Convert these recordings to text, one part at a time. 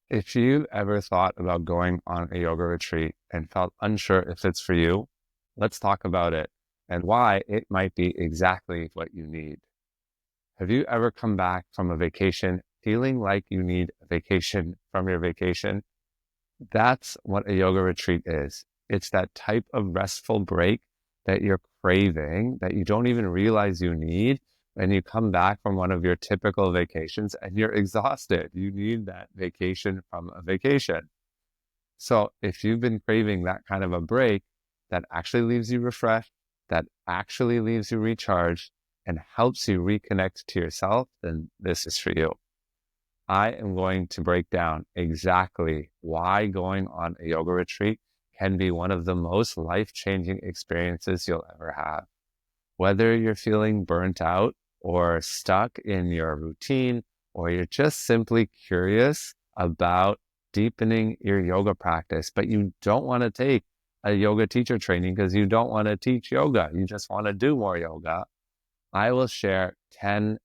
If you ever thought about going on a yoga retreat and felt unsure if it's for you, let's talk about it and why it might be exactly what you need. Have you ever come back from a vacation feeling like you need a vacation from your vacation? That's what a yoga retreat is. It's that type of restful break that you're craving, that you don't even realize you need. And you come back from one of your typical vacations and you're exhausted. You need that vacation from a vacation. So if you've been craving that kind of a break that actually leaves you refreshed, that actually leaves you recharged and helps you reconnect to yourself, then this is for you. I am going to break down exactly why going on a yoga retreat can be one of the most life-changing experiences you'll ever have. Whether you're feeling burnt out or stuck in your routine, or you're just simply curious about deepening your yoga practice, but you don't want to take a yoga teacher training because you don't want to teach yoga. You just want to do more yoga. I will share 10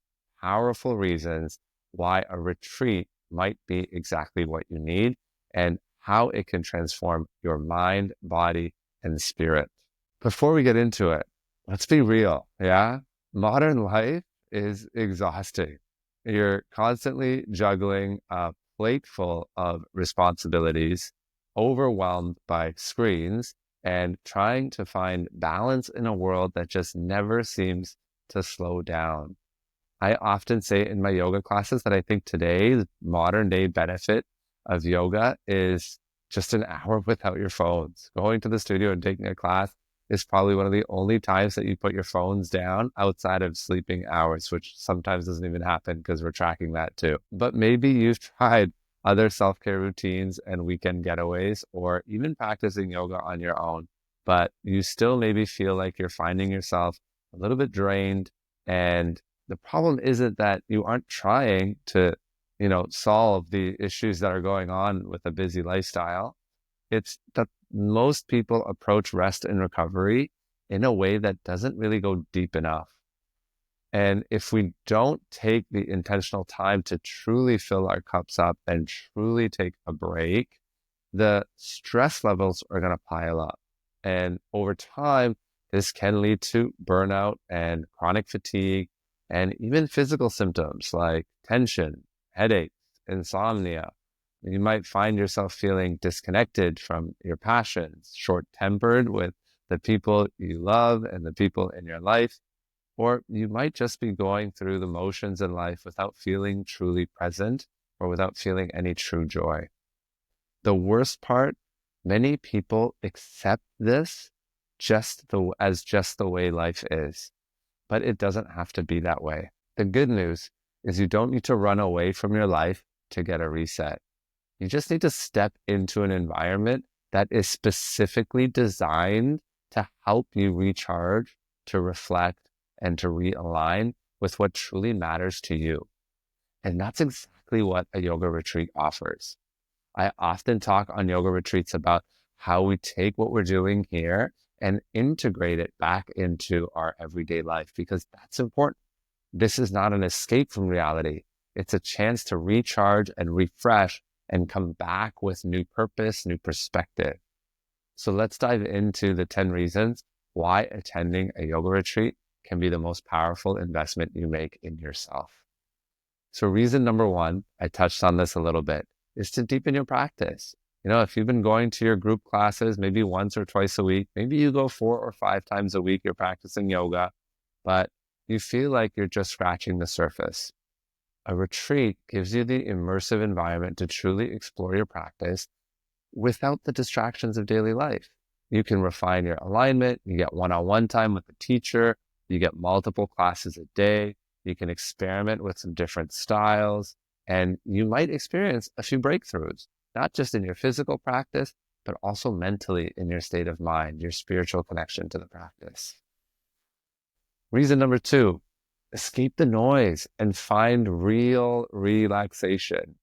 powerful reasons why a retreat might be exactly what you need and how it can transform your mind, body, and spirit. Before we get into it, let's be real. Yeah. Modern life is exhausting. You're constantly juggling a plate full of responsibilities, overwhelmed by screens, and trying to find balance in a world that just never seems to slow down. I often say in my yoga classes that I think today's modern day benefit of yoga is just an hour without your phones. Going to the studio and taking a class is probably one of the only times that you put your phones down outside of sleeping hours, which sometimes doesn't even happen because we're tracking that too. But maybe you've tried other self-care routines and weekend getaways, or even practicing yoga on your own, but you still maybe feel like you're finding yourself a little bit drained. And the problem isn't that you aren't trying to, solve the issues that are going on with a busy lifestyle. It's that most people approach rest and recovery in a way that doesn't really go deep enough. And if we don't take the intentional time to truly fill our cups up and truly take a break, the stress levels are going to pile up. And over time, this can lead to burnout and chronic fatigue and even physical symptoms like tension, headaches, insomnia. You might find yourself feeling disconnected from your passions, short-tempered with the people you love and the people in your life, or you might just be going through the motions in life without feeling truly present or without feeling any true joy. The worst part, many people accept this as just the way life is, but it doesn't have to be that way. The good news is you don't need to run away from your life to get a reset. You just need to step into an environment that is specifically designed to help you recharge, to reflect, and to realign with what truly matters to you. And that's exactly what a yoga retreat offers. I often talk on yoga retreats about how we take what we're doing here and integrate it back into our everyday life, because that's important. This is not an escape from reality. It's a chance to recharge and refresh and come back with new purpose, new perspective. So let's dive into the 10 reasons why attending a yoga retreat can be the most powerful investment you make in yourself. So reason number one, I touched on this a little bit, is to deepen your practice. If you've been going to your group classes, maybe once or twice a week, maybe you go 4 or 5 times a week, you're practicing yoga, but you feel like you're just scratching the surface. A retreat gives you the immersive environment to truly explore your practice without the distractions of daily life. You can refine your alignment, you get one-on-one time with the teacher, you get multiple classes a day, you can experiment with some different styles, and you might experience a few breakthroughs, not just in your physical practice, but also mentally in your state of mind, your spiritual connection to the practice. Reason number two, escape the noise and find real relaxation.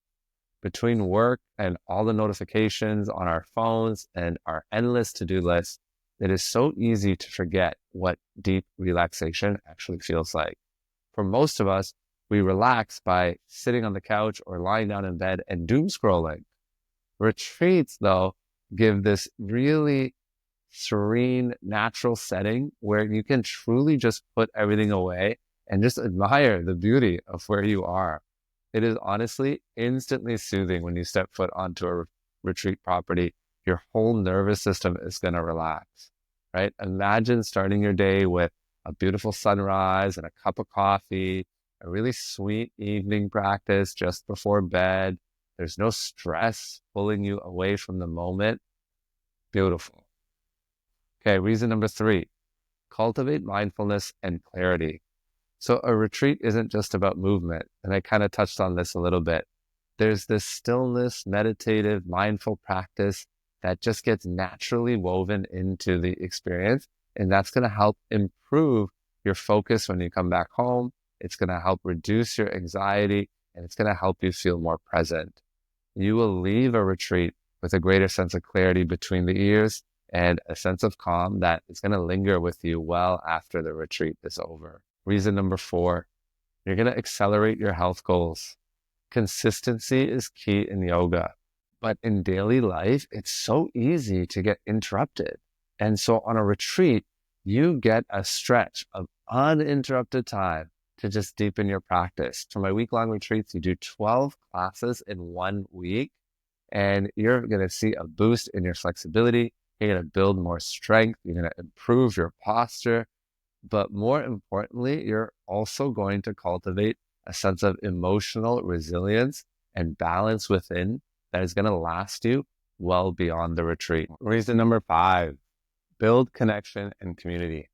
Between work and all the notifications on our phones and our endless to-do list, it is so easy to forget what deep relaxation actually feels like. For most of us, we relax by sitting on the couch or lying down in bed and doom scrolling. Retreats, though, give this really serene, natural setting where you can truly just put everything away and just admire the beauty of where you are. It is honestly instantly soothing when you step foot onto a retreat property. Your whole nervous system is going to relax, right? Imagine starting your day with a beautiful sunrise and a cup of coffee, a really sweet evening practice just before bed. There's no stress pulling you away from the moment. Beautiful. Okay, reason number 3, cultivate mindfulness and clarity. So a retreat isn't just about movement, and I kind of touched on this a little bit. There's this stillness, meditative, mindful practice that just gets naturally woven into the experience, and that's going to help improve your focus when you come back home. It's going to help reduce your anxiety, and it's going to help you feel more present. You will leave a retreat with a greater sense of clarity between the ears and a sense of calm that is going to linger with you well after the retreat is over. Reason number 4, you're going to accelerate your health goals. Consistency is key in yoga, but in daily life, it's so easy to get interrupted. And so on a retreat, you get a stretch of uninterrupted time to just deepen your practice. For my week-long retreats, you do 12 classes in 1 week, and you're going to see a boost in your flexibility. You're going to build more strength. You're going to improve your posture. But more importantly, you're also going to cultivate a sense of emotional resilience and balance within that is going to last you well beyond the retreat. Reason number 5, build connection and community.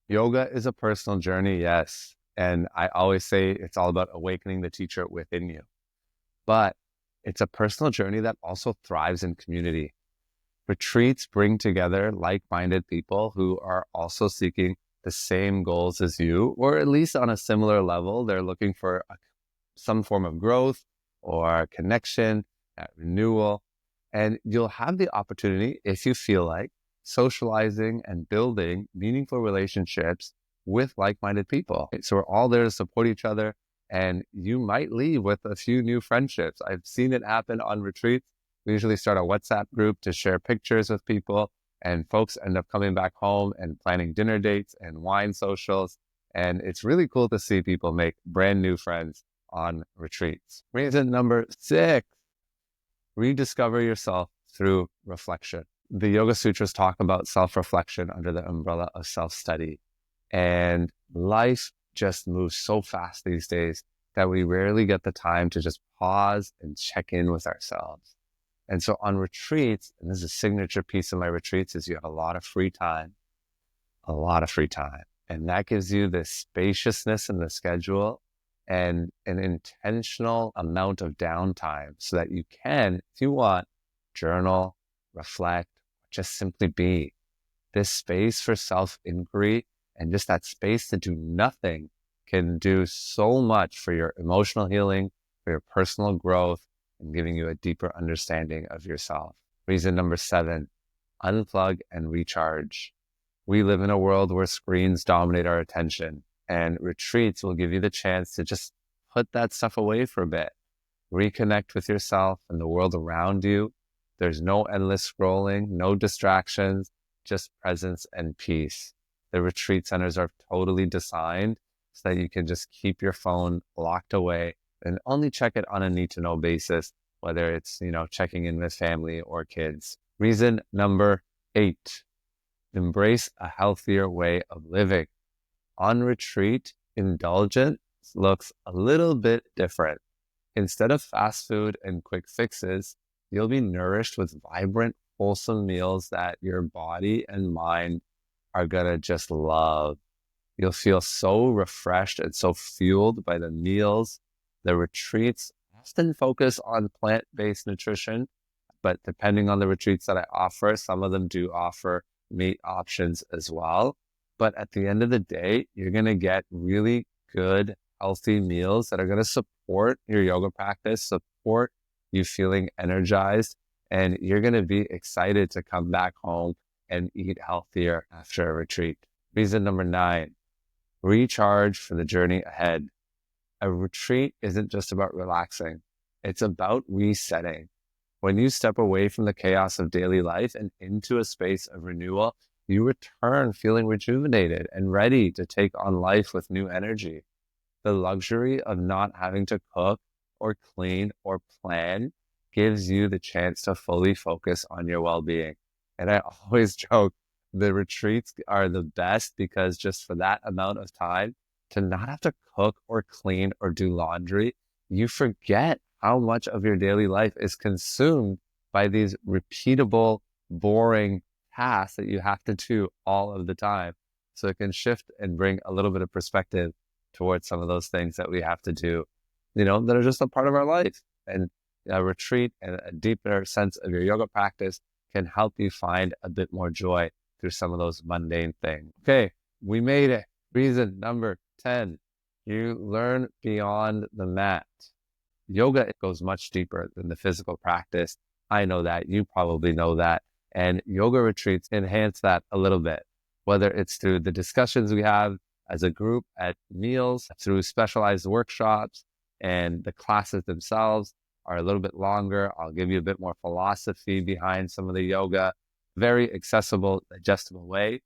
Yoga is a personal journey, yes. And I always say it's all about awakening the teacher within you. But it's a personal journey that also thrives in community. Retreats bring together like-minded people who are also seeking the same goals as you, or at least on a similar level. They're looking for some form of growth or connection, renewal. And you'll have the opportunity, if you feel like, socializing and building meaningful relationships with like-minded people. So we're all there to support each other, and you might leave with a few new friendships. I've seen it happen on retreats. We usually start a WhatsApp group to share pictures with people, and folks end up coming back home and planning dinner dates and wine socials. And it's really cool to see people make brand new friends on retreats. Reason number 6, rediscover yourself through reflection. The Yoga Sutras talk about self-reflection under the umbrella of self-study. And life just moves so fast these days that we rarely get the time to just pause and check in with ourselves. And so on retreats, and this is a signature piece of my retreats, is you have a lot of free time. And that gives you this spaciousness in the schedule and an intentional amount of downtime so that you can, if you want, journal, reflect, just simply be. This space for self-inquiry and just that space to do nothing can do so much for your emotional healing, for your personal growth, and giving you a deeper understanding of yourself. Reason number 7, unplug and recharge. We live in a world where screens dominate our attention, and retreats will give you the chance to just put that stuff away for a bit, reconnect with yourself and the world around you. There's no endless scrolling, no distractions, just presence and peace. The retreat centers are totally designed so that you can just keep your phone locked away and only check it on a need-to-know basis, whether it's, checking in with family or kids. Reason number 8, embrace a healthier way of living. On retreat, indulgence looks a little bit different. Instead of fast food and quick fixes, you'll be nourished with vibrant, wholesome meals that your body and mind are gonna just love. You'll feel so refreshed and so fueled by the meals. The retreats often focus on plant-based nutrition, but depending on the retreats that I offer, some of them do offer meat options as well. But at the end of the day, you're going to get really good, healthy meals that are going to support your yoga practice, support you feeling energized, and you're going to be excited to come back home and eat healthier after a retreat. Reason number 9, recharge for the journey ahead. A retreat isn't just about relaxing. It's about resetting. When you step away from the chaos of daily life and into a space of renewal, you return feeling rejuvenated and ready to take on life with new energy. The luxury of not having to cook or clean or plan gives you the chance to fully focus on your well-being. And I always joke, the retreats are the best because just for that amount of time to not have to cook or clean or do laundry, you forget how much of your daily life is consumed by these repeatable, boring tasks that you have to do all of the time. So it can shift and bring a little bit of perspective towards some of those things that we have to do, that are just a part of our life. And a retreat and a deeper sense of your yoga practice can help you find a bit more joy through some of those mundane things. Okay, we made it. Reason number 10, you learn beyond the mat. Yoga goes much deeper than the physical practice. I know that. You probably know that. And yoga retreats enhance that a little bit, whether it's through the discussions we have as a group at meals, through specialized workshops, and the classes themselves are a little bit longer. I'll give you a bit more philosophy behind some of the yoga, very accessible, digestible way.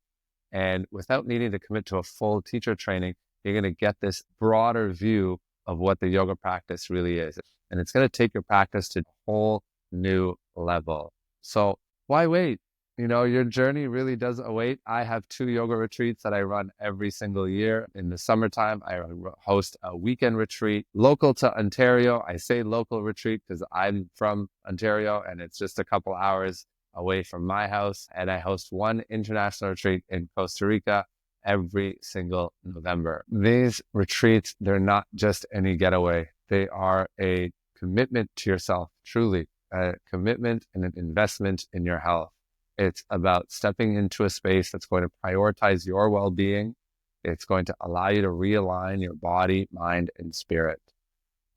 And without needing to commit to a full teacher training, you're going to get this broader view of what the yoga practice really is. And it's going to take your practice to a whole new level. So why wait? Your journey really does await. I have 2 yoga retreats that I run every single year. In the summertime, I host a weekend retreat local to Ontario. I say local retreat because I'm from Ontario and it's just a couple hours away from my house. And I host one international retreat in Costa Rica every single November. These retreats, they're not just any getaway. They are a commitment to yourself, truly, a commitment and an investment in your health. It's about stepping into a space that's going to prioritize your well-being. It's going to allow you to realign your body, mind, and spirit.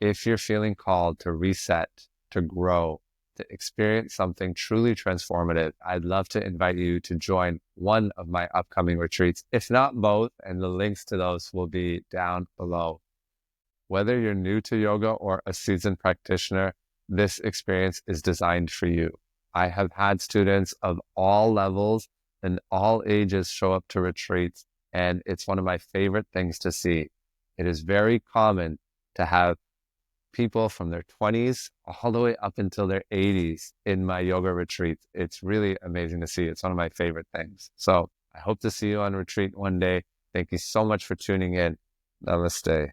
If you're feeling called to reset, to grow, to experience something truly transformative, I'd love to invite you to join one of my upcoming retreats, if not both, and the links to those will be down below. Whether you're new to yoga or a seasoned practitioner, this experience is designed for you. I have had students of all levels and all ages show up to retreats, and it's one of my favorite things to see. It is very common to have people from their 20s all the way up until their 80s in my yoga retreats. It's really amazing to see. It's one of my favorite things. So I hope to see you on retreat one day. Thank you so much for tuning in. Namaste.